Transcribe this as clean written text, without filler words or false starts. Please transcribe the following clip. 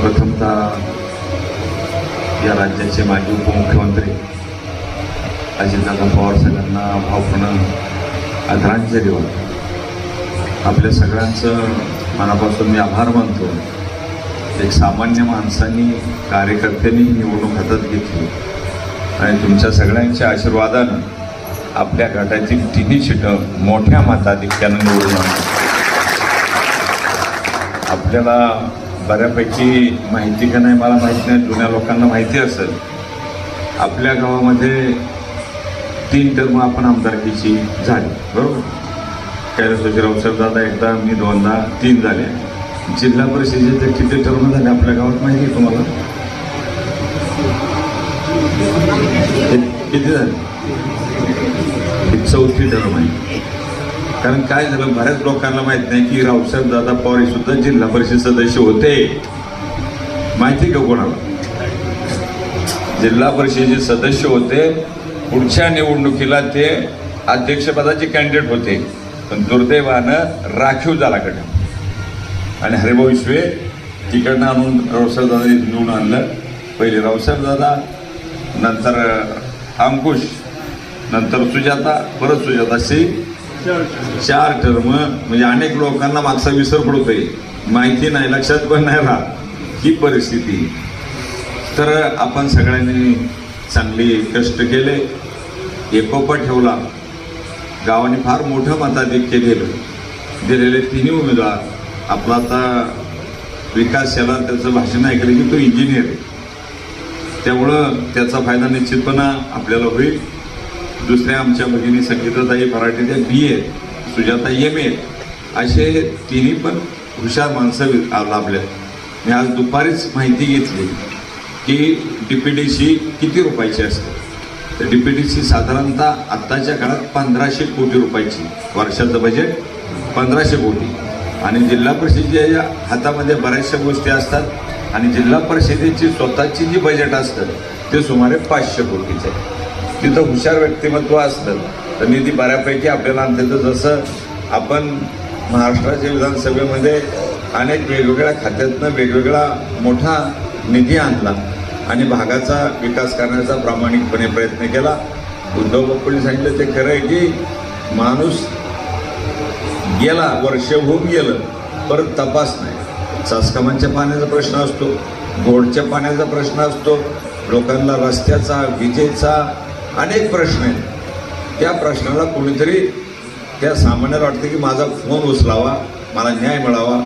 प्रथमतः या राज्याचे माजी उपमुख्यमंत्री अजितदादा पवार साहेबांना भावपूर्ण आदरांजली वाहतो। आपल्या सगळ्यांचं मनापासून मी आभार मानतो। एक सामान्य माणसांनी कार्यकर्त्यांनी निवडणूक हातात घेतली आणि तुमच्या सगळ्यांच्या आशीर्वादानं आपल्या गटातील तिन्ही सीटं मोठ्या मताधिक्यानं निवडून आणली। आपल्याला बऱ्यापैकी माहिती का नाही मला माहीत नाही, जुन्या लोकांना माहिती असेल, आपल्या गावामध्ये 3 टर्म आपण आमदारकीची झाली, बरोबर? कैलासवासी रावसाहेब दादा एकदा, मी 2दा, 3 झाले। जिल्हा परिषदेचे किती टर्म झाले आपल्या गावात माहिती आहे तुम्हाला? किती झाले? ही 4थी टर्म आहे। कारण काय झालं, बऱ्याच लोकांना माहित नाही की रावसाहेब दादा पवार हे सुद्धा जिल्हा परिषद सदस्य होते। माहिती का कोणाला? जिल्हा परिषदेचे सदस्य होते। पुढच्या निवडणुकीला ते अध्यक्षपदाचे कॅन्डिडेट होते, पण दुर्दैवानं राखीव झाला कडे आणि हरिभाऊ विश्वे तिकडनं आणून रावसाहेब दादा निवडून आणलं। पहिले रावसाहेब दादा, नंतर अंकुश, नंतर सुजाता, परत सुजाता, अशी 4 टर्म। म्हणजे अनेक लोकांना मागचा विसर पडतोय, माहिती नाही, लक्षात पण नाही राहत ही परिस्थिती। तर आपण सगळ्यांनी चांगली कष्ट केले, एकोपा ठेवला, गावाने फार मोठं मताधिक्य दिलेले तिन्ही उमेदवार। आपला आता विकास याला त्याचं भाषण ऐकलं की तो इंजिनियर आहे, त्यामुळं त्याचा फायदा निश्चितपणे आपल्याला होईल। दुसऱ्या आमच्या भगिनी संगीताताई फराटे त्या BA, सुजाता MA, असे तिन्ही पण हुशार माणसं लाभल्या। मी आज दुपारीच माहिती घेतली की DPDC किती रुपयाची असते। तर DPDC साधारणतः आत्ताच्या काळात 1500 कोटी रुपयाची, वर्षाचं बजेट 1500 कोटी। आणि जिल्हा परिषदेच्या हातामध्ये बऱ्याचशा गोष्टी असतात आणि जिल्हा परिषदेची स्वतःची जी बजेट असतं ते सुमारे 500 कोटीचं आहे। तिथं हुशार व्यक्तिमत्व असतं तर निधी बऱ्यापैकी आपल्याला आणते। तर जसं आपण महाराष्ट्राच्या विधानसभेमध्ये अनेक वेगवेगळ्या खात्यातनं वेगवेगळा मोठा निधी आणला आणि भागाचा विकास करण्याचा प्रामाणिकपणे प्रयत्न केला। उद्धव बापूंनी सांगितलं ते खरं आहे की माणूस गेला, वर्ष होऊन गेलं, परत तपास नाही। सासकामांच्या पाण्याचा प्रश्न असतो, गोडच्या पाण्याचा प्रश्न असतो, लोकांना रस्त्याचा, विजेचा अनेक प्रश्न आहेत। त्या प्रश्नाला कोणीतरी त्या सामान्याला वाटतं की माझा फोन उचलावा, मला न्याय मिळावा।